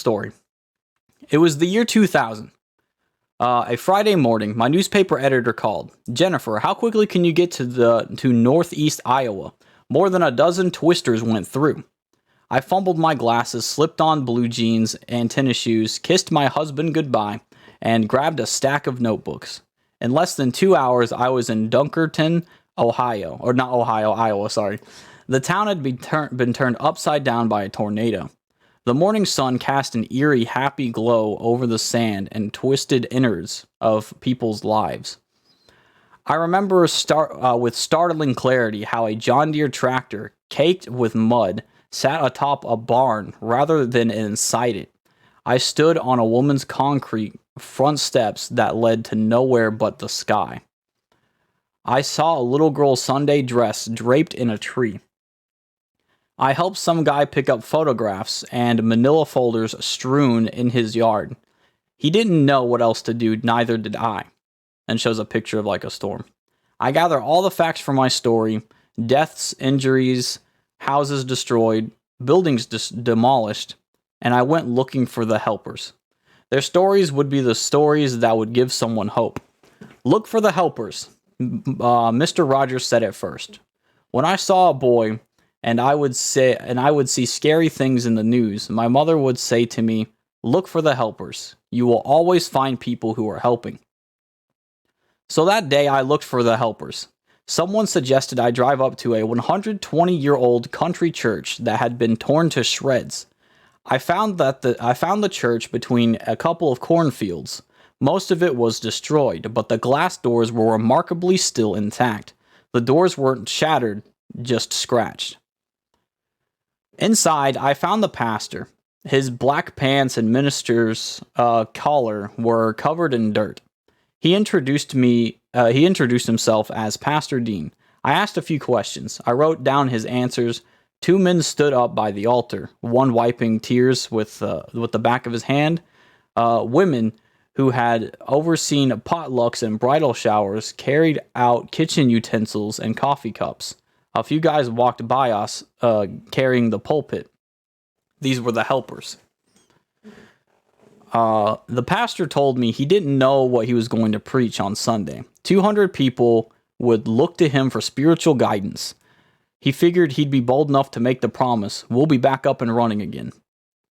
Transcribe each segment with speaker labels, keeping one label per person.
Speaker 1: story. It was the year 2000. A Friday morning, my newspaper editor called. Jennifer, how quickly can you get to northeast Iowa? More than a dozen twisters went through. I fumbled my glasses, slipped on blue jeans and tennis shoes, kissed my husband goodbye, and grabbed a stack of notebooks. In less than 2 hours, I was in Dunkerton, Ohio. Or not Ohio, Iowa, sorry. The town had been turned upside down by a tornado. The morning sun cast an eerie, happy glow over the sand and twisted innards of people's lives. I remember with startling clarity how a John Deere tractor, caked with mud, sat atop a barn rather than inside it. I stood on a woman's concrete front steps that led to nowhere but the sky. I saw a little girl's Sunday dress draped in a tree. I helped some guy pick up photographs and manila folders strewn in his yard. He didn't know what else to do, neither did I. And shows a picture of like a storm. I gather all the facts for my story: deaths, injuries, houses destroyed, buildings demolished, and I went looking for the helpers. Their stories would be the stories that would give someone hope. Look for the helpers. Mr. Rogers said it first. When I saw a boy, and I would see scary things in the news, my mother would say to me, "Look for the helpers. You will always find people who are helping." So that day I looked for the helpers. Someone suggested I drive up to a 120-year-old country church that had been torn to shreds. I found the church between a couple of cornfields. Most of it was destroyed, but the glass doors were remarkably still intact. The doors weren't shattered, just scratched. Inside, I found the pastor. His black pants and minister's collar were covered in dirt. He introduced himself as Pastor Dean. I asked a few questions. I wrote down his answers. 2 men stood up by the altar, one wiping tears with the back of his hand. Women who had overseen potlucks and bridal showers carried out kitchen utensils and coffee cups. A few guys walked by us carrying the pulpit. These were the helpers. The pastor told me he didn't know what he was going to preach on Sunday. 200 people would look to him for spiritual guidance. He figured he'd be bold enough to make the promise, "We'll be back up and running again."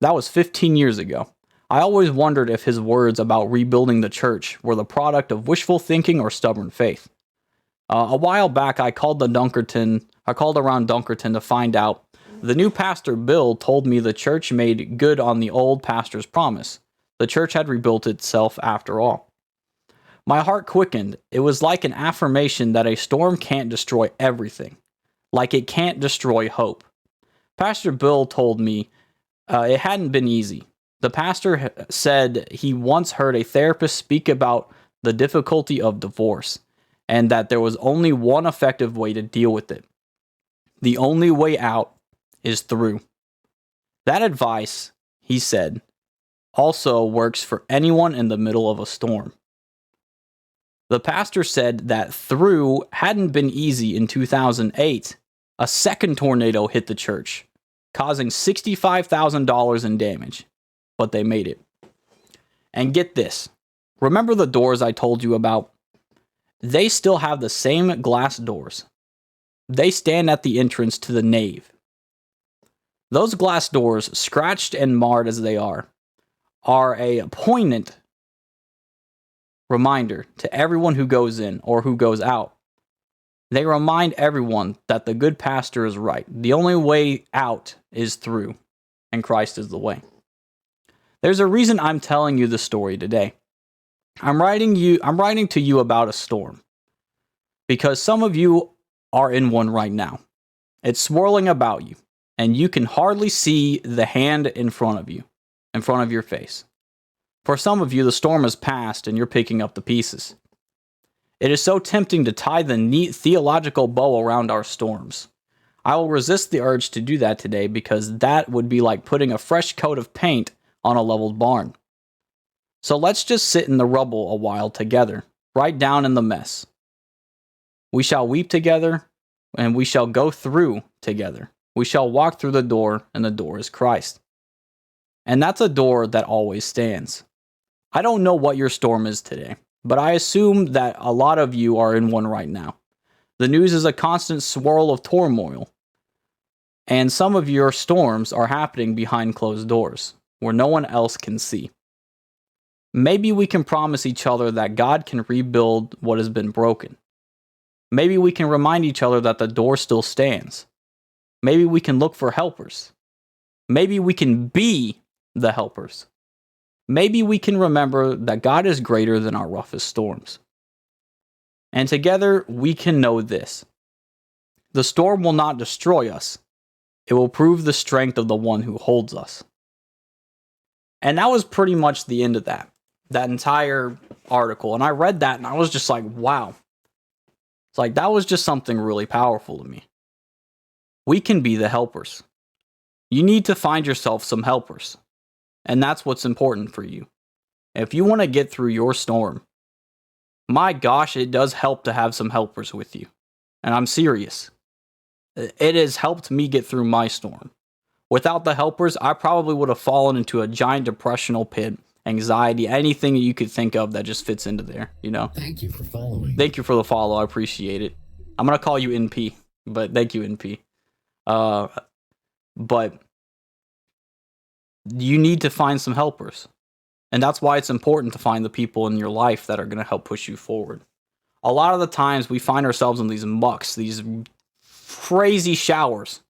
Speaker 1: That was 15 years ago. I always wondered if his words about rebuilding the church were the product of wishful thinking or stubborn faith. A while back, I called around Dunkerton to find out. The new pastor, Bill, told me the church made good on the old pastor's promise. The church had rebuilt itself after all. My heart quickened. It was like an affirmation that a storm can't destroy everything, like it can't destroy hope. Pastor Bill told me it hadn't been easy. The pastor said he once heard a therapist speak about the difficulty of divorce, and that there was only one effective way to deal with it. The only way out is through. That advice, he said, also works for anyone in the middle of a storm. The pastor said that through hadn't been easy in 2008. A second tornado hit the church, causing $65,000 in damage, but they made it. And get this, remember the doors I told you about? They still have the same glass doors. They stand at the entrance to the nave. Those glass doors, scratched and marred as they are a poignant reminder to everyone who goes in or who goes out. They remind everyone that the good pastor is right. The only way out is through, and Christ is the way. There's a reason I'm telling you the story today. I'm writing to you about a storm, because some of you are in one right now. It's swirling about you, and you can hardly see the hand in front of you, in front of your face. For some of you, the storm has passed and you're picking up the pieces. It is so tempting to tie the neat theological bow around our storms. I will resist the urge to do that today, because that would be like putting a fresh coat of paint on a leveled barn. So let's just sit in the rubble a while together, right down in the mess. We shall weep together, and we shall go through together. We shall walk through the door, and the door is Christ. And that's a door that always stands. I don't know what your storm is today, but I assume that a lot of you are in one right now. The news is a constant swirl of turmoil, and some of your storms are happening behind closed doors, where no one else can see. Maybe we can promise each other that God can rebuild what has been broken. Maybe we can remind each other that the door still stands. Maybe we can look for helpers. Maybe we can be the helpers. Maybe we can remember that God is greater than our roughest storms. And together we can know this: the storm will not destroy us. It will prove the strength of the one who holds us. And that was pretty much the end of that entire article. And I read that and I was just like, wow. It's like, that was just something really powerful to me. We can be the helpers. You need to find yourself some helpers. And that's what's important for you. If you want to get through your storm, my gosh, it does help to have some helpers with you. And I'm serious. It has helped me get through my storm. Without the helpers, I probably would have fallen into a giant depressional pit, anxiety, anything that you could think of that just fits into there, you know?
Speaker 2: Thank you for following.
Speaker 1: Thank you for the follow. I appreciate it. I'm going to call you NP, but thank you, NP. But you need to find some helpers. And that's why it's important to find the people in your life that are going to help push you forward. A lot of the times we find ourselves in these mucks, these crazy showers,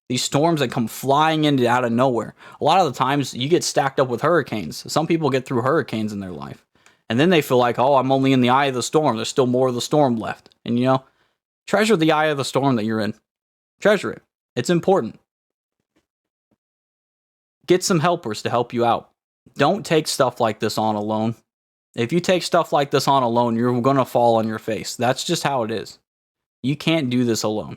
Speaker 1: these storms that come flying in out of nowhere. A lot of the times you get stacked up with hurricanes. Some people get through hurricanes in their life. And then they feel like, oh, I'm only in the eye of the storm. There's still more of the storm left. And you know, treasure the eye of the storm that you're in. Treasure it. It's important. Get some helpers to help you out. Don't take stuff like this on alone. If you take stuff like this on alone, you're going to fall on your face. That's just how it is. You can't do this alone.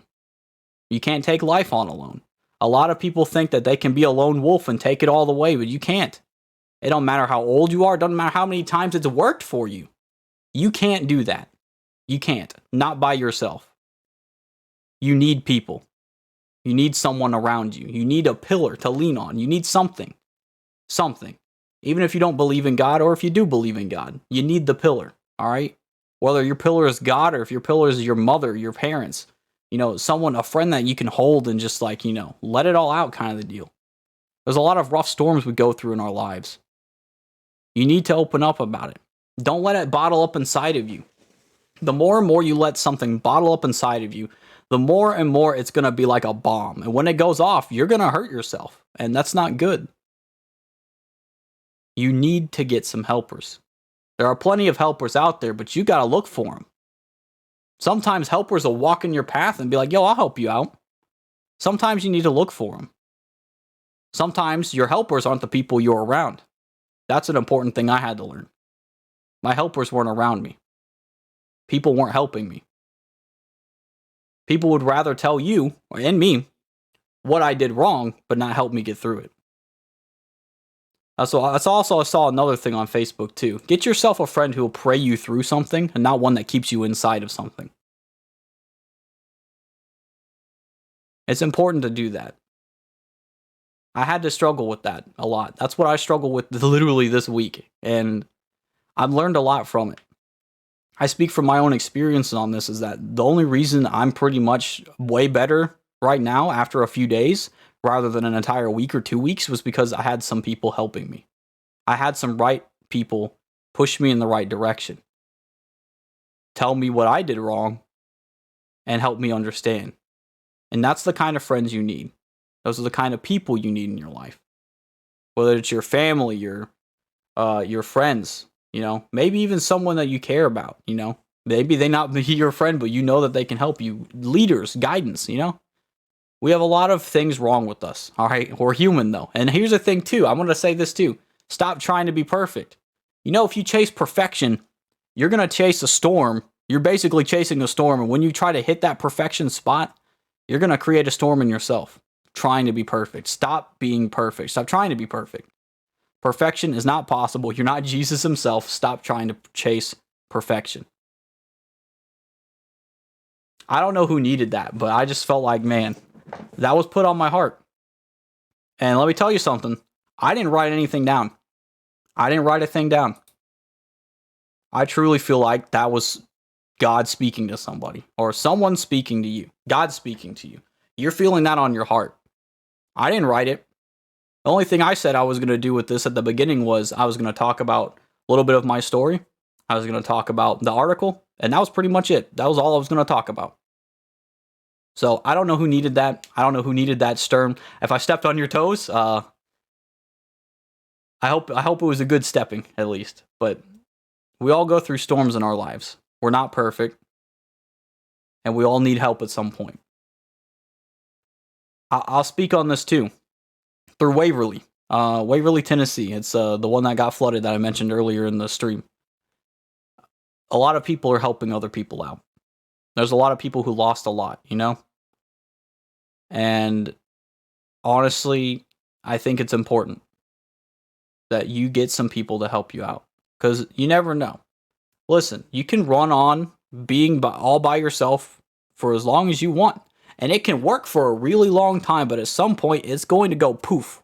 Speaker 1: You can't take life on alone. A lot of people think that they can be a lone wolf and take it all the way, but you can't. It don't matter how old you are. It doesn't matter how many times it's worked for you. You can't do that. You can't. Not by yourself. You need people. You need someone around you. You need a pillar to lean on. You need something. Something. Even if you don't believe in God, or if you do believe in God, you need the pillar, all right? Whether your pillar is God, or if your pillar is your mother, your parents, you know, someone, a friend that you can hold and just like, you know, let it all out kind of the deal. There's a lot of rough storms we go through in our lives. You need to open up about it. Don't let it bottle up inside of you. The more and more you let something bottle up inside of you, the more and more it's going to be like a bomb. And when it goes off, you're going to hurt yourself. And that's not good. You need to get some helpers. There are plenty of helpers out there, but you got to look for them. Sometimes helpers will walk in your path and be like, yo, I'll help you out. Sometimes you need to look for them. Sometimes your helpers aren't the people you're around. That's an important thing I had to learn. My helpers weren't around me. People weren't helping me. People would rather tell you, and me, what I did wrong, but not help me get through it. So that's also, I saw another thing on Facebook too. Get yourself a friend who will pray you through something and not one that keeps you inside of something. It's important to do that. I had to struggle with that a lot. That's what I struggled with literally this week. And I've learned a lot from it. I speak from my own experience on this, is that the only reason I'm pretty much way better right now after a few days rather than an entire week or 2 weeks was because I had some people helping me. I had some right people push me in the right direction. Tell me what I did wrong and help me understand. And that's the kind of friends you need. Those are the kind of people you need in your life. Whether it's your family, your friends, you know, maybe even someone that you care about, you know. Maybe they not be your friend, but you know that they can help you. Leaders, guidance, you know. We have a lot of things wrong with us, all right? We're human, though. And here's the thing, too. I'm going to say this, too. Stop trying to be perfect. You know, if you chase perfection, you're going to chase a storm. You're basically chasing a storm. And when you try to hit that perfection spot, you're going to create a storm in yourself, trying to be perfect. Stop being perfect. Stop trying to be perfect. Perfection is not possible. You're not Jesus himself. Stop trying to chase perfection. I don't know who needed that, but I just felt like, man, that was put on my heart. And let me tell you something. I didn't write anything down. I didn't write a thing down. I truly feel like that was God speaking to somebody, or someone speaking to you. God speaking to you. You're feeling that on your heart. I didn't write it. The only thing I said I was going to do with this at the beginning was I was going to talk about a little bit of my story. I was going to talk about the article, and that was pretty much it. That was all I was going to talk about. So I don't know who needed that. I don't know who needed that stern. If I stepped on your toes, I hope it was a good stepping at least. But we all go through storms in our lives. We're not perfect, and we all need help at some point. I'll speak on this too. Through Waverly, Tennessee. It's the one that got flooded that I mentioned earlier in the stream. A lot of people are helping other people out. There's a lot of people who lost a lot, you know? And honestly, I think it's important that you get some people to help you out. Because you never know. Listen, you can run on being all by yourself for as long as you want. And it can work for a really long time, but at some point, it's going to go poof.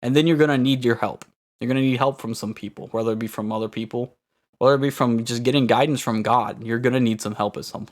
Speaker 1: And then you're going to need your help. You're going to need help from some people, whether it be from other people, whether it be from just getting guidance from God. You're going to need some help at some point.